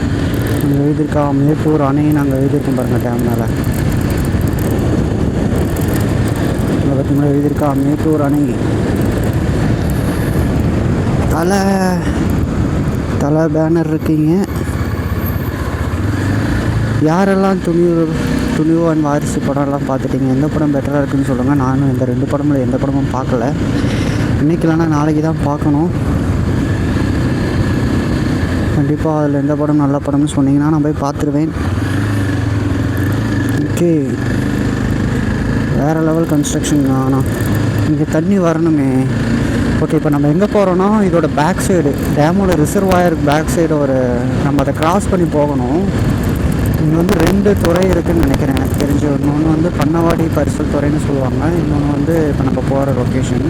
நாங்கள் எழுதியிருக்கா மேட்டூர் அணையை நாங்கள் எழுதியிருக்கோம் பாருங்கள் டேம் மேலே. அதை பற்றி மேலே எழுதியிருக்கா மேட்டூர் அணை. தலை பேனர் இருக்கீங்க. யாரெல்லாம் துணிவான் வாரிசு படம்லாம் பார்த்துட்டீங்க, எந்த படம் பெட்டராக இருக்குதுன்னு சொல்லுங்கள். நானும் இந்த 2 படமும் எந்த படமும் பார்க்கல. இன்றைக்கி இல்லைனா நாளைக்கு தான் பார்க்கணும். கண்டிப்பாக அதில் எந்த படம் நல்ல படம்னு சொன்னீங்கன்னா நான் போய் பார்த்துருவேன். ஓகே, வேறு லெவல் கன்ஸ்ட்ரக்ஷன். ஆனால் இங்கே தண்ணி வரணுமே. ஓகே, இப்போ நம்ம எங்கே போகிறோன்னா இதோட பேக் சைடு, டேமோட ரிசர்வாயர் பேக் சைடு நம்ம அதை கிராஸ் பண்ணி போகணும். இங்கே 2 துறை இருக்குதுன்னு நினைக்கிறேன் எனக்கு தெரிஞ்சு. இன்னொன்று பண்ணவாடி பரிசல் துறைன்னு சொல்லுவாங்க. இன்னொன்று இப்போ நம்ம போகிற லொக்கேஷன்.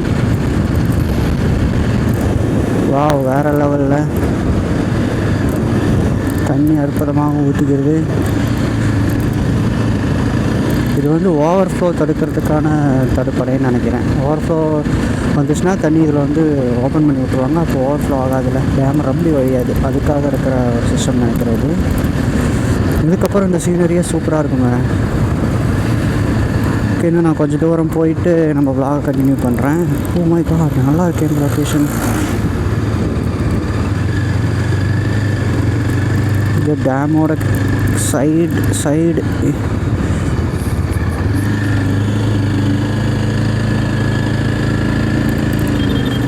வாவ், வேறு லெவலில் தண்ணி அற்புதமாக ஊற்றிக்கிறது. இது ஓவர்ஃப்ளோ தடுக்கிறதுக்கான தடுப்படைன்னு நினைக்கிறேன். ஓவர்ஃப்ளோ வந்துச்சுன்னா தண்ணி இதில் ஓப்பன் பண்ணி விட்ருவாங்க. அப்போ ஓவர்ஃப்ளோ ஆகாதில்ல, டேம் ரம்பி வழியாது. அதுக்காக இருக்கிற ஒரு சிஸ்டம் நினைக்கிறது. இதுக்கப்புறம் இந்த சீனரியே சூப்பராக இருக்குங்க. ஓகே, இன்னும் நான் கொஞ்சம் தூரம் போயிட்டு நம்ம vlog கண்டினியூ பண்ணுறேன். ஓ மை காட், நல்லா இருக்கு இந்த லொக்கேஷன். இது டேமோட சைடு.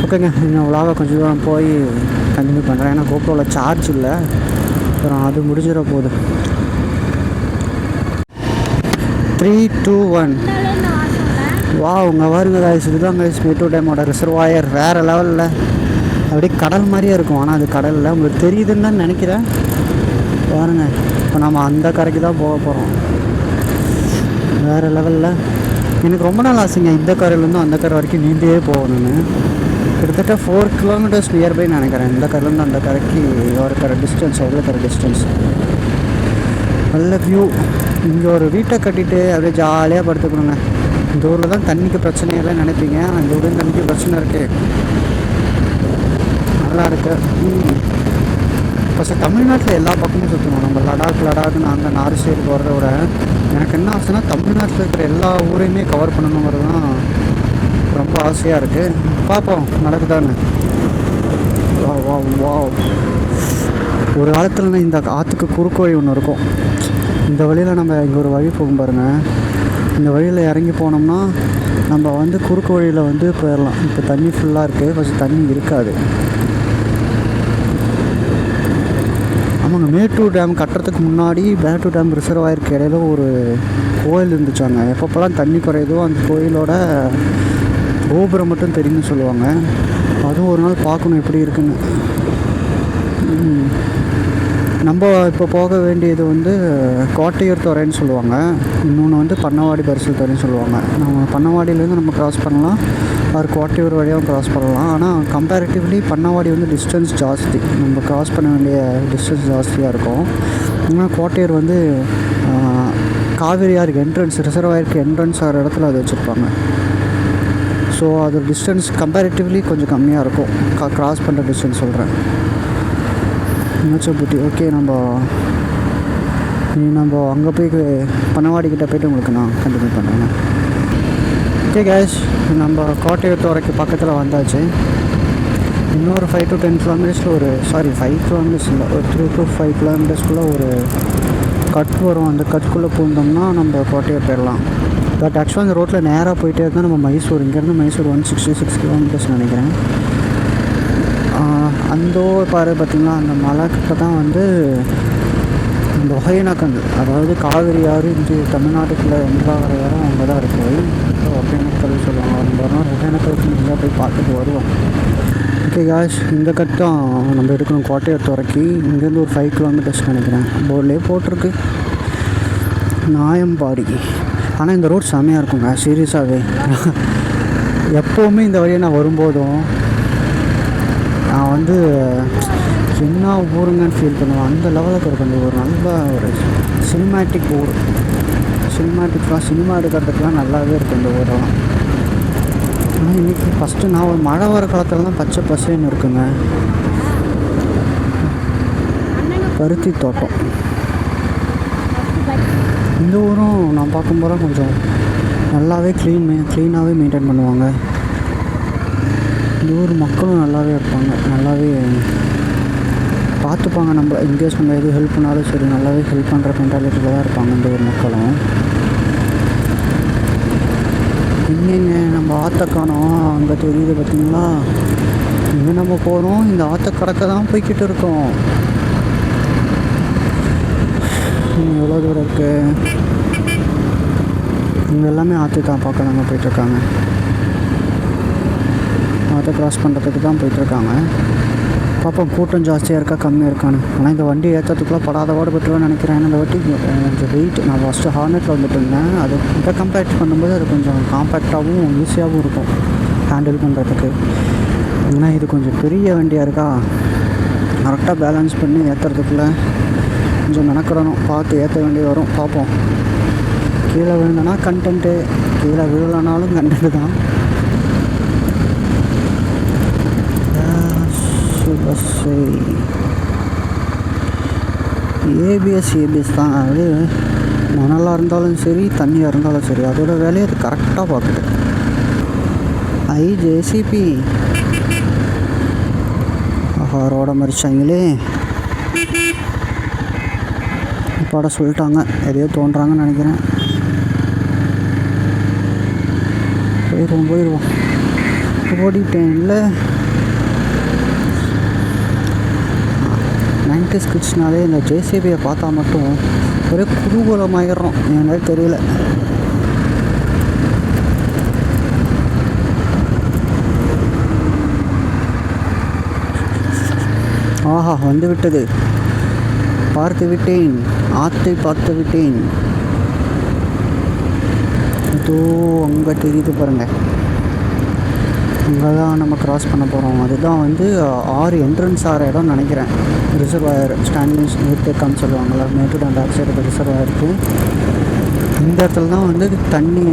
ஓகேங்க, நான் vlog கொஞ்சம் தூரம் போய் கண்டினியூ பண்ணுறேன். ஏன்னா கோப்ரோவில் சார்ஜ் இல்லை. அப்புறம் அது முடிஞ்சிட போகுது. 3, 2, 1. வா, உங்கள் வருங்க கைஸ். இதுதான் கைஸ் மேட்டூர் டேமோட ரிசர்வாயர். வேறு லெவலில் அப்படியே கடல் மாதிரியே இருக்கும். ஆனால் அது கடலில் உங்களுக்கு தெரியுதுன்னு தான் நினைக்கிறேன். பாருங்க, இப்போ நம்ம அந்த கரைக்கு தான் போக போகிறோம். வேறு லெவலில் எனக்கு ரொம்ப நாள் ஆசைங்க இந்த கரையிலேருந்து அந்த கரை வரைக்கும் நீந்தே போகணுன்னு. கிட்டத்தட்ட 4 கிலோமீட்டர்ஸ் நியர்பை நினைக்கிறேன். இந்த கரையிலேருந்து அந்த கரைக்கு இருக்கிற டிஸ்டன்ஸ். எவ்வளோ இருக்கிற டிஸ்டன்ஸ். நல்ல வியூ. இங்கே ஒரு வீட்டை கட்டிட்டு அப்படியே ஜாலியாக படுத்துக்கணுங்க. இந்த ஊரில் தான் தண்ணிக்கு பிரச்சனையெல்லாம் நினைப்பீங்க. அந்த ஊரில் தண்ணிக்கு பிரச்சனை இருக்குது. நல்லா இருக்கு. ஃபஸ்ட்டு தமிழ்நாட்டில் எல்லா பக்கமும் சுற்றணும். நம்ம லடாக்குன்னு அங்கே நார்த் சைடு போகிறத விட எனக்கு என்ன ஆசைன்னா தமிழ்நாட்டில் இருக்கிற எல்லா ஊரையுமே கவர் பண்ணணுங்கிறது தான் ரொம்ப ஆசையாக இருக்குது. பார்ப்போம் நடக்குதான்னு. வா ஒரு காலத்தில் இந்த ஆற்றுக்கு குறுக்கு வழி ஒன்று இருக்கும். இந்த வழியில் நம்ம இங்கே ஒரு வழி போகும் பாருங்கள். இந்த வழியில் இறங்கி போனோம்னா நம்ம குறுக்கு வழியில் போயிடலாம். இப்போ தண்ணி ஃபுல்லாக இருக்குது. ஃபஸ்ட்டு தண்ணி இருக்காது. ஆமாங்க, மேட்டூர் டேம் கட்டுறதுக்கு முன்னாடி மேட்டூர் டேம் ரிசர்வாயருக்கு இடையில ஒரு கோயில் இருந்துச்சாங்க. எப்பப்போலாம் தண்ணி குறையுதோ அந்த கோயிலோட கோபுரம் மட்டும் தெரியும்னு சொல்லுவாங்க. அதுவும் ஒரு நாள் பார்க்கணும் எப்படி இருக்குன்னு. நம்ம இப்போ போக வேண்டியது கோட்டையூர் துறைன்னு சொல்லுவாங்க. இன்னொன்று பண்ணவாடி பரிசல் துறைன்னு சொல்லுவாங்க. நம்ம பண்ணவாடியிலேருந்து நம்ம க்ராஸ் பண்ணலாம், அது கோட்டையூர் வழியாகவும் க்ராஸ் பண்ணலாம். ஆனால் கம்பேரிட்டிவ்லி பண்ணவாடி டிஸ்டன்ஸ் ஜாஸ்தி. நம்ம க்ராஸ் பண்ண வேண்டிய டிஸ்டன்ஸ் ஜாஸ்தியாக இருக்கும். ஆனால் கோட்டையூர் காவேரி ஆறுக்கு என்ட்ரன்ஸ், ரிசர்வாயருக்கு என்ட்ரன்ஸ் ஆகிற இடத்துல அது வச்சுருப்பாங்க. ஸோ அது டிஸ்டன்ஸ் கம்பேரிட்டிவ்லி கொஞ்சம் கம்மியாக இருக்கும். க்ராஸ் பண்ணுற டிஸ்டன்ஸ் சொல்கிறேன். மூச்சப்பட்டி. ஓகே, நம்ம அங்கே போய் பண்ணவாடிக்கிட்ட போய்ட்டு உங்களுக்கு நான் கண்டினியூ பண்ணுறேன். ஓகே கேஷ், நம்ம கோட்டையூர் துறைக்கு பக்கத்தில் வந்தாச்சு. இன்னொரு 5 to 10 கிலோமீட்டர்ஸில் 5 கிலோமீட்டர்ஸ் இல்லை, ஒரு 3 to 5 கிலோமீட்டர்ஸ்குள்ளே ஒரு கட் வரும். அந்த கட்டுக்குள்ளே பூந்தோம்னா நம்ம கோட்டையூர் போயிடலாம். பட் ஆக்சுவலாக அந்த ரோட்டில் நேராக போயிட்டே இருந்தால் நம்ம மைசூர், இங்கேருந்து மைசூர் 166 கிலோமீட்டர்ஸ் நினைக்கிறேன். அந்த பார்த்திங்களா, அந்த மலைக்கிட்ட தான் இந்த ஒகேனக்கல், அதாவது காவிரி ஆறு இங்கே தமிழ்நாட்டுக்குள்ளே ஒன்றாகிற இடம் அங்கே தான் இருக்குது. ஒகேனக்கல் சொல்லுவாங்க. நம்ம ஒரு நாள் ஒகேனக்கலுக்கு நல்லா போய் பார்த்துட்டு வருவோம். ஓகே காஷ், இந்த கட்டம் நம்ம எடுக்கணும் கோட்டையூர் துறைக்கு. இங்கேருந்து ஒரு 5 கிலோமீட்டர்ஸ் நினைக்கிறேன். போர்ட்லேயே போட்டிருக்கு நாயம்பாடி. ஆனால் இந்த ரோட் செம்மையாக இருக்குங்க, சீரியஸாகவே. எப்போவுமே இந்த வழியை நான் வரும்போதும் நான் என்ன ஊருங்கன்னு ஃபீல் பண்ணுவேன். அந்த லெவலுக்கு இருக்கும். ஒரு நல்ல ஒரு சினிமேட்டிக் ஊர். சினிமா எடுக்கிறதுக்கெலாம் நல்லாவே இருக்கும் இந்த ஊரெல்லாம். ஆனால் இன்றைக்கி ஃபஸ்ட்டு நான் ஒரு மழை வர காலத்தில் தான் பச்சை பசேன்னு இருக்குங்க. பருத்தி தோட்டம். இந்த ஊரும் நான் பார்க்கும்போது கொஞ்சம் நல்லாவே க்ளீனாகவே மெயின்டைன் பண்ணுவாங்க. இந்த ஊர் மக்களும் நல்லாவே இருப்பாங்க, நல்லாவே பார்த்துப்பாங்க. நம்ம இன்கேஸ் நம்ம எதுவும் ஹெல்ப் பண்ணாலும் சரி, நல்லாவே ஹெல்ப் பண்ணுற மென்டாலிட்டியில் தான் இருப்பாங்க இந்த ஊர் மக்களும். எங்கெங்க நம்ம ஆற்ற காணோம், அங்கே தெரியுது பார்த்திங்களா? இங்கே நம்ம போகிறோம், இந்த ஆற்ற கடக்க தான் போய்கிட்டு இருக்கோம். எவ்வளோ தூரம் இருக்குது? இங்கே எல்லாமே ஆற்று தான் பார்க்க தாங்க போயிட்டுருக்காங்க. ஆற்றை க்ராஸ் பண்ணுறதுக்கு தான் போயிட்டுருக்காங்க. பார்ப்போம் கூட்டம் ஜாஸ்தியாக இருக்கா கம்மியாக இருக்கான்னு. ஆனால் இந்த வண்டி ஏற்றத்துக்குள்ளே படாத பாடுபட்டுருவேன்னு நினைக்கிறேன். இந்த வாட்டி கொஞ்சம் வெயிட். நான் ஃபஸ்ட்டு ஹார்னெட்டில் வந்துட்டு இருந்தேன். அது இதை கம்பேர் பண்ணும்போது அது கொஞ்சம் காம்பேக்டாகவும் ஈஸியாகவும் இருக்கும் ஹேண்டில் பண்ணுறதுக்கு. ஏன்னா இது கொஞ்சம் பெரிய வண்டியாக இருக்கா, கரெக்டாக பேலன்ஸ் பண்ணி ஏற்றுறதுக்குள்ளே கொஞ்சம் மெனக்கிடணும். பார்த்து ஏற்ற வேண்டி வரும். பார்ப்போம். கீழே விழுந்தனா கண்டென்ட்டு, கீழே விழலனாலும் கண்டென்ட்டு தான். ஏபிஎஸ் தான். அது மணலாக இருந்தாலும் சரி, தண்ணியாக இருந்தாலும் சரி, அதோட வேலையை அது கரெக்டாக பார்க்குது. ஜேசிபி ரோட மறிச்சாங்களே, இப்பாட சொல்லிட்டாங்க. எதையோ தோன்றாங்கன்னு நினைக்கிறேன். போயிடுவோம் ஓடிட்டேன்ல. 90s கிட்ஸ்னாலே இந்த ஜேசிபியை பார்த்தா மட்டும் ஒரே குதூகலமாயிடுறோம். ஏன்னா தெரியல. ஆஹா, வந்து விட்டது. பார்த்து விட்டேன், ஆற்றை பார்த்து விட்டேன். இதோ அங்கே தெரியுது பாருங்கள், அங்கே தான் நம்ம க்ராஸ் பண்ண போகிறோம். அதுதான் வந்து 6 என்ட்ரன்ஸ் ஆகிற இடம் நினைக்கிறேன். ரிசர்வாயர் ஸ்டாண்டிங்ஸ் நீர்த்தேக்கம்னு சொல்லுவாங்கள்ல, மேட்டூர் அண்ட் ஆக்சைடு ரிசர்வாயருக்கு இந்த இடத்துல தான் வந்து தண்ணி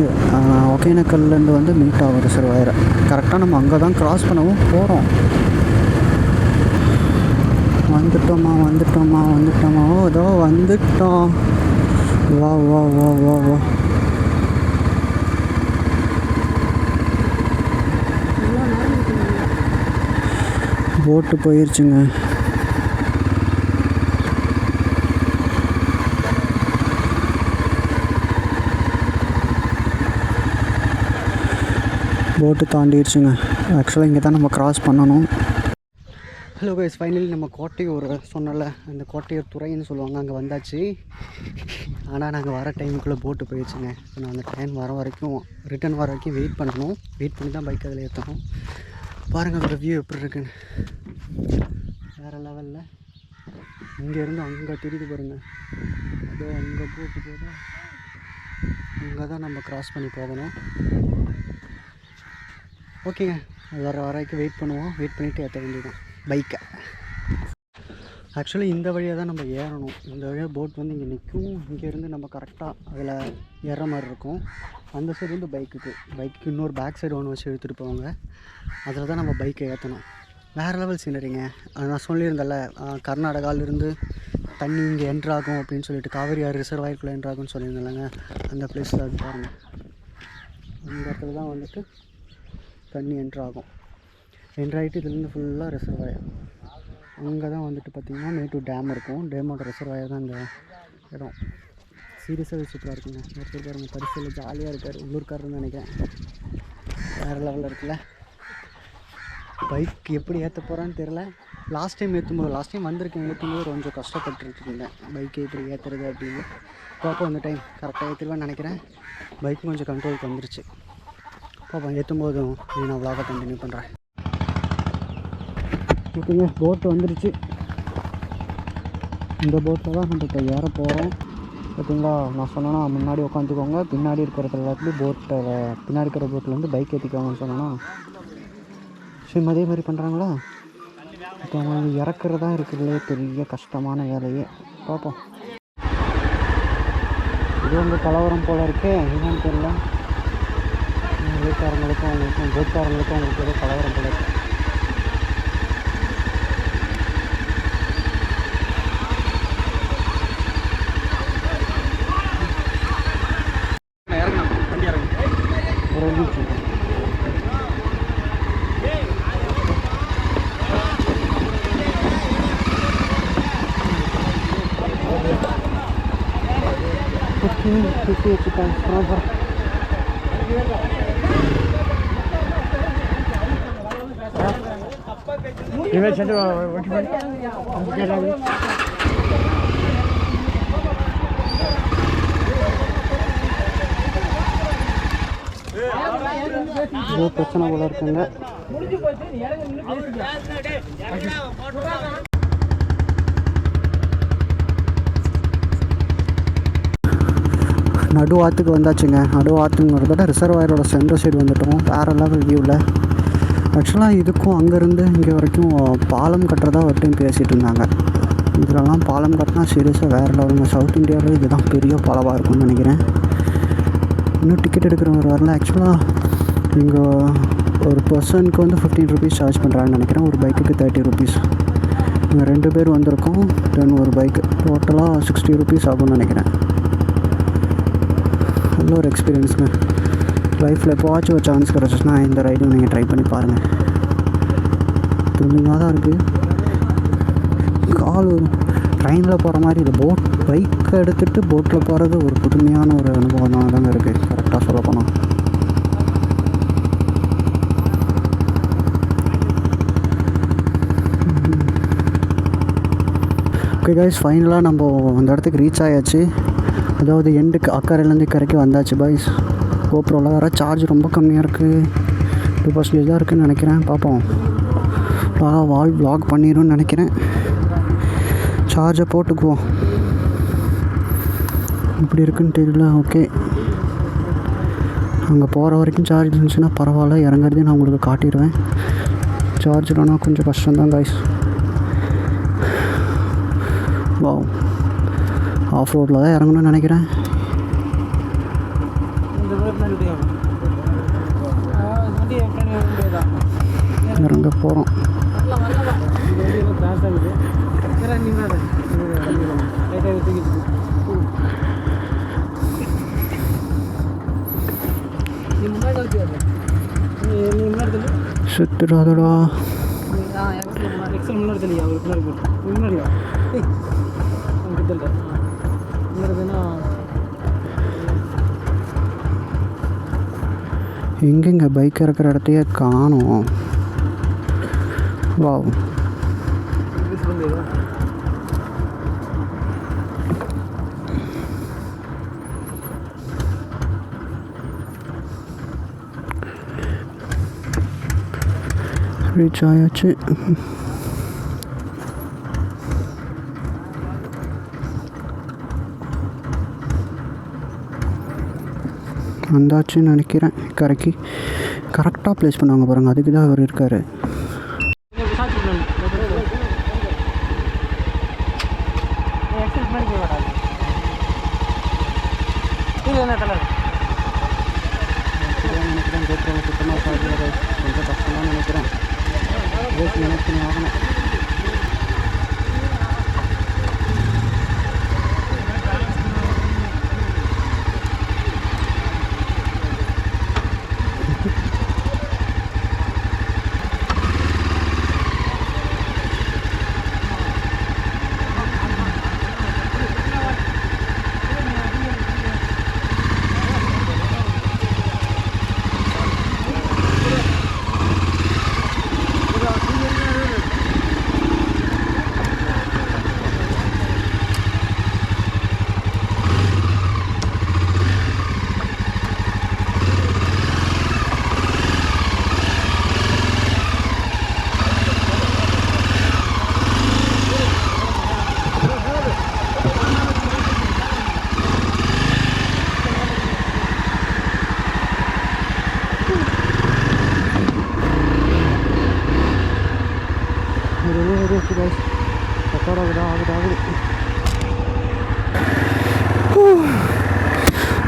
ஒகேனக்கல்லேருந்து வந்து மீட் ஆகும் ரிசர்வாயரை. கரெக்டாக நம்ம அங்கே தான் க்ராஸ் பண்ணவும் போகிறோம். வந்துட்டோமா ஏதோ வந்துட்டோம். வா வா வா வா வா போட்டு போயிடுச்சுங்க. போட்டு தாண்டிடுச்சுங்க. ஆக்சுவலாக இங்கே தான் நம்ம க்ராஸ் பண்ணணும். ஹலோ கைஸ், ஃபைனலி நம்ம கோட்டையூர் சொன்னல, அந்த கோட்டையூர் துறைன்னு சொல்லுவாங்க, அங்கே வந்தாச்சு. ஆனால் நாங்கள் வர டைமுக்குள்ளே போட்டு போயிடுச்சுங்க. நான் அந்த ட்ரெயின் வர வரைக்கும், ரிட்டன் வர வரைக்கும் வெயிட் பண்ணி தான் பைக் அதில் ஏற்றணும். பாருங்கள் அதோட வியூ எப்படி இருக்குன்னு, வேறு லெவலில். இங்கேருந்து அங்கே தெரியுது பாருங்கள், அதோ அங்கே போட்டு போதும். அங்கே தான் நம்ம க்ராஸ் பண்ணி போகணும். ஓகேங்க, அது வர வரைக்கும் வெயிட் பண்ணிவிட்டு ஏற்ற வேண்டியதான் பைக்கை. ஆக்சுவலி இந்த வழியாக தான் நம்ம ஏறணும். இந்த வழியாக போட் வந்து இங்கே நிற்கும். இங்கேருந்து நம்ம கரெக்டாக அதில் ஏற மாதிரி இருக்கும். அந்த சைடு வந்து பைக்குக்கு இன்னொரு பேக் சைடு ஒன்று வச்சு எடுத்துகிட்டு போவாங்க. அதில் தான் நம்ம பைக்கை ஏற்றணும். வேறு லெவல் சீனரிங்க. நான் சொல்லியிருந்தேன்ல, கர்நாடகாவிலேருந்து தண்ணி இங்கே என்ட்ராகும் அப்படின்னு சொல்லிட்டு, காவேரி ஆறு ரிசர்வாயருக்குள்ளே என்ட்ராகும்னு சொல்லியிருந்தேன்லங்க, அந்த பிளேஸில் அது பாருங்கள். அந்த இடத்துல தான் வந்துட்டு தண்ணி என்ட்ராகும். என்ட்ராகிட்டு இதுலேருந்து ஃபுல்லாக ரிசர்வாயர். அங்கே தான் வந்துட்டு பார்த்திங்கன்னா மேட்டூர் டேம் இருக்கும். டேமோட ரிசர்வாயர் தான் இந்த இடம். சீரியஸாக சூப்பராக இருக்குங்க. ஒருத்தர் பாருங்கள், பரிசையில் ஜாலியாக இருக்கார், உள்ளூர்காரன்னு நினைக்கிறேன். வேறு லெவலில் இருக்குல்ல. பைக் எப்படி ஏற்ற போகிறான்னு தெரில. லாஸ்ட் டைம் வந்திருக்கேன், ஏற்றும்போது கொஞ்சம் கஷ்டப்பட்டுட்டு இருந்தேன் பைக்கை எப்படி ஏற்றுறது அப்படின்னு. பார்ப்போம் இந்த டைம் கரெக்டாக ஏற்றுருவேன்னு நினைக்கிறேன். பைக் கொஞ்சம் கண்ட்ரோலுக்கு வந்துருச்சு. பார்ப்போம் ஏற்றும்போதும் நான் விளாக கண்டினியூ பண்ணுறேன். ஓகேங்க, போட்டு வந்துருச்சு. இந்த போட்டில் தான் நம்ம இப்போ ஏற போகிறோம். பார்த்தீங்களா, நான் சொன்னேன்னா முன்னாடி உட்காந்துக்கோங்க, பின்னாடி இருக்கிறதுல எல்லாத்துலேயும் பின்னாடி இருக்கிற போட்டில் வந்து பைக் ஏற்றிக்கோங்கன்னு சொன்னேன்னா சேம் அதே மாதிரி பண்ணுறாங்களா. இப்போ அவங்க இறக்குறதா இருக்கிறதுலே பெரிய கஷ்டமான வேலையே. பார்ப்போம். இது வந்து கலவரம் போல் இருக்கே, என்னன்னு தெரியல. வீட்டுக்காரங்களுக்கும் அவங்களுக்கு ஏதோ கலவரம் போல இருக்கு. பிரச்சனை போல இருக்குங்க. நடு ஆற்றுக்கு வந்தாச்சுங்க. நடு ஆற்றுங்கிறத ரிசர்வாயரோட சென்டர் சைடு வந்துட்டோம். வேறு லெவல் வியூவில். ஆக்சுவலாக இதுக்கும் அங்கேருந்து இங்கே வரைக்கும் பாலம் கட்டுறதா ஒரு டைம் பேசிகிட்டு இருந்தாங்க. இதிலலாம் பாலம் கட்டினா சீரியஸாக வேறு லெவலுங்க. சவுத் இந்தியாவில் இதுதான் பெரிய பாலமாக இருக்கும்னு நினைக்கிறேன். இன்னும் டிக்கெட் எடுக்கிறவங்க வரல. ஆக்சுவலாக இங்கே ஒரு பர்சனுக்கு வந்து 15 rupees சார்ஜ் பண்ணுறாங்கன்னு நினைக்கிறேன். ஒரு பைக்குக்கு 30 rupees. இங்கே 2 பேர் வந்திருக்கோம். தென் ஒரு பைக்கு டோட்டலாக 60 rupees ஆகும்னு நினைக்கிறேன். நல்ல ஒரு எக்ஸ்பீரியன்ஸுங்க. லைஃப்பில் எப்போவாச்சும் ஒரு சான்ஸ் கிடச்சிச்சுன்னா இந்த ரைடும் நீங்கள் ட்ரை பண்ணி பாருங்கள். த்ரில்லிங்காக தான் இருக்குது. கால் ட்ரெயினில் போகிற மாதிரி இது பைக்கை எடுத்துகிட்டு போட்டில் போகிறது ஒரு புதுமையான ஒரு அனுபவம் தான் தாங்க இருக்குது. கரெக்டாக சொல்ல போனால் ஓகே கைஸ், ஃபைனலாக நம்ம அந்த இடத்துக்கு ரீச் ஆயாச்சு. அதாவது எண்டுக்கு அக்கறையிலேருந்து கரைக்கு வந்தாச்சு பாய்ஸ். கோப்ரோவில் வேறு சார்ஜ் ரொம்ப கம்மியாக இருக்குது. 2% தான் இருக்குதுன்னு நினைக்கிறேன். பார்ப்போம். வால் வ்ளாக் பண்ணிடும்னு நினைக்கிறேன். சார்ஜை போட்டுக்குவோம். இப்படி இருக்குன்னு தெரியல. ஓகே, அங்கே போகிற வரைக்கும் சார்ஜ் இருந்துச்சுன்னா பரவாயில்ல. இறங்குறதே நான் உங்களுக்கு காட்டிடுவேன். சார்ஜ் இல்லைனா கொஞ்சம் கஷ்டம்தான் காய்ஸ். வா, ஆஃப் ரோட்டில் தான் இறங்கணும்னு நினைக்கிறேன். இறங்க போகிறோம். சுத்துறாதடா. எங்கெங்க பைக் இறக்குற இடத்தையே காணோம். வாவ், ரீச் ஆயாச்சு. வந்தாச்சுன்னு நினைக்கிறேன். கரைக்கு கரெக்டாக ப்ளேஸ் பண்ணுவாங்க பாருங்கள். அதுக்கு தான் அவர் இருக்கார். நினைக்கிறேன் கோப்ரோவில் சுத்தமாக சார்ஜ் கொஞ்சம் கஷ்டமாக நினைக்கிறேன். வாகனம்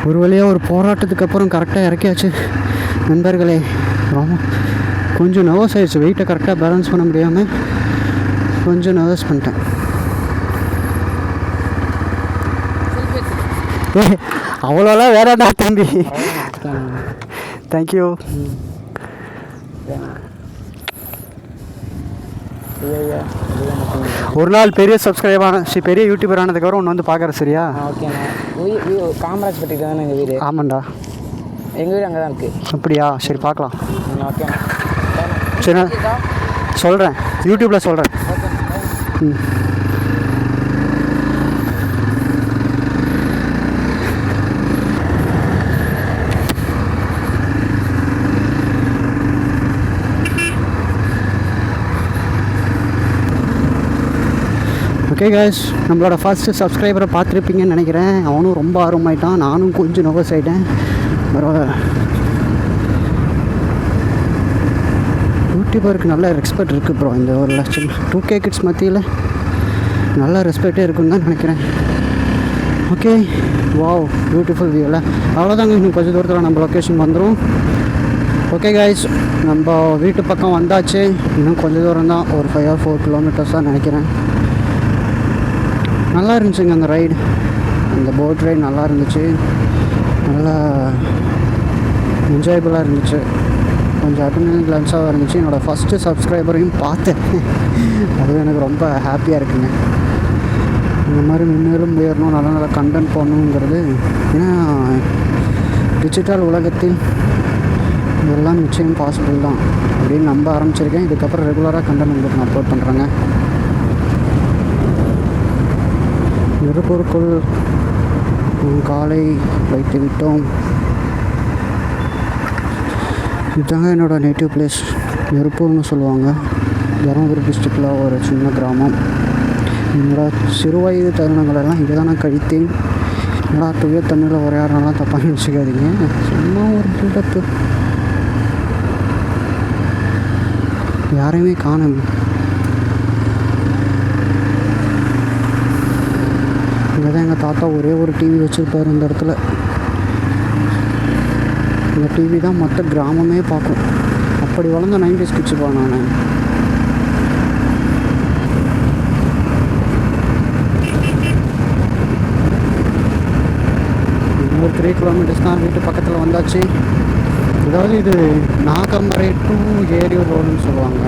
ஒரு வழியாக ஒரு போராட்டத்துக்கு அப்புறம் கரெக்டாக இறக்கியாச்சு நண்பர்களே. ரொம்ப கொஞ்சம் நர்வஸ் ஆகிடுச்சு. வெயிட்டை கரெக்டாக பேலன்ஸ் பண்ண முடியாமல் கொஞ்சம் நர்வஸ் பண்ணிட்டேன். அவ்வளோலாம் வேறடா தம்பி. தேங்க்யூ. ஒரு நாள் பெரிய பெரிய யூடியூபர் ஆனதுக்கப்புறம் ஒன்று வந்து பார்க்குறேன். சரியா? ஓகேண்ணா. காமராஜ் பட்டிக்கு தானே எங்கள் வீடு? ஆமாண்டா, எங்கள் வீடு அங்கே தான் இருக்குது. அப்படியா? சரி, பார்க்கலாம். ஓகேண்ணா. சரி, சொல்கிறேன், யூடியூப்பில் சொல்கிறேன். ம். ஓகே கைஸ், நம்மளோட ஃபஸ்ட்டு சப்ஸ்கிரைபரை பார்த்துருப்பீங்கன்னு நினைக்கிறேன். அவனும் ரொம்ப ஆர்வமாயிட்டான், நானும் கொஞ்சம் நர்வஸ் ஆகிட்டேன். பரவாயில்ல, யூடியூபருக்கு நல்ல ரெஸ்பெக்ட் இருக்குது ப்ரோ. இந்த 1,00,000 2K கிட்ஸ் மத்தியில் நல்ல ரெஸ்பெக்டே இருக்குன்னு தான் நினைக்கிறேன். ஓகே, வாவ், பியூட்டிஃபுல் வியூவில். அவ்வளோதாங்க, இன்னும் கொஞ்சம் தூரத்தில் நம்ம லொக்கேஷன் வந்துடும். ஓகே கைஸ், நம்ம வீட்டு பக்கம் வந்தாச்சு. இன்னும் கொஞ்சம் தூரம் தான், ஒரு 5 or 4 kilometers தான் நினைக்கிறேன். நல்லா இருந்துச்சுங்க அந்த ரைடு, அந்த போட் ரைடு நல்லா இருந்துச்சு, நல்லா என்ஜாயபுளாக இருந்துச்சு, கொஞ்சம் அட்ரினலின் கிளன்ஸாக இருந்துச்சு. என்னோடய ஃபஸ்ட்டு சப்ஸ்கிரைபரையும் பார்த்தேன், அது எனக்கு ரொம்ப ஹாப்பியாக இருக்குங்க. இந்த மாதிரி முன்னேறும் உயரணும், நல்ல நல்ல கண்டென்ட் போடணுங்கிறது. ஏன்னா டிஜிட்டல் உலகத்தில் இதெல்லாம் நிச்சயம் பாசிபிள் தான் அப்படின்னு நம்ப ஆரம்பிச்சிருக்கேன். இதுக்கப்புறம் ரெகுலராக கண்டென்ட் உங்களுக்கு நான் அப்லோட் பண்ணுறேங்க. நெருப்பூருக்குள் காலை வைத்து விட்டோம். இதுதாங்க என்னோடய நேட்டிவ் பிளேஸ், நெருப்பூர்னு சொல்லுவாங்க. தருமபுரி டிஸ்ட்ரிக்டில் ஒரு சின்ன கிராமம். என்னோடய சிறுவயது தருணங்களெல்லாம் இங்கே தான் நான் கழித்தேன். என்னடா தூய தமிழில் உரையாடுறனாலாம் தப்பாக நினச்சிக்காதீங்க, சும்மா ஒரு பில்டப்பு. யாரையுமே காணும். இங்கே தான் எங்கள் தாத்தா ஒரே ஒரு டிவி வச்சுருப்பார் இந்த இடத்துல. இந்த டிவி தான் மொத்த கிராமமே பார்க்கும். அப்படி வளர்ந்த 90s கிட்ஸுப்பா நான். ஒரு 3 kilometers தான் வீட்டு பக்கத்தில் வந்தாச்சு. அதாவது இது நாகமரை டு ஏரியூர் ரோடுன்னு சொல்லுவாங்க.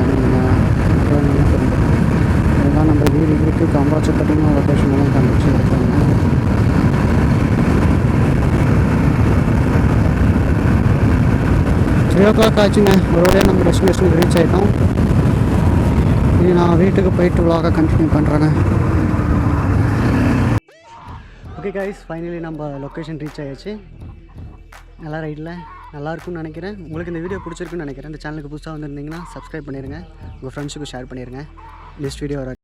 இதுதான் நம்ம வீடு இருக்குது. காமராஜப்பட்டினம் லொக்கேஷன்லாம் காமிச்சு இருக்காங்க. த்ரீ ஓ கிளாக் ஆச்சுங்க. ஒரு வழியாக நம்ம டெஸ்டினேஷனுக்கு ரீச் ஆகிட்டோம். இது நான் வீட்டுக்கு போயிட்டு vlog கண்டினியூ பண்ணுறேங்க. ஓகே கைஸ், ஃபைனலி நம்ம லொக்கேஷன் ரீச் ஆகிடுச்சு. நல்லா ரைட்டில் நல்லாயிருக்கும்னு நினைக்கிறேன். உங்களுக்கு இந்த வீடியோ பிடிச்சிருக்குன்னு நினைக்கிறேன். இந்த சேனலுக்கு புதுசாக வந்திருந்தீங்கன்னா சப்ஸ்கிரைப் பண்ணிடுங்க, உங்கள் ஃப்ரெண்ட்ஸுக்கு ஷேர் பண்ணிடுங்க. நெக்ஸ்ட் வீடியோ வர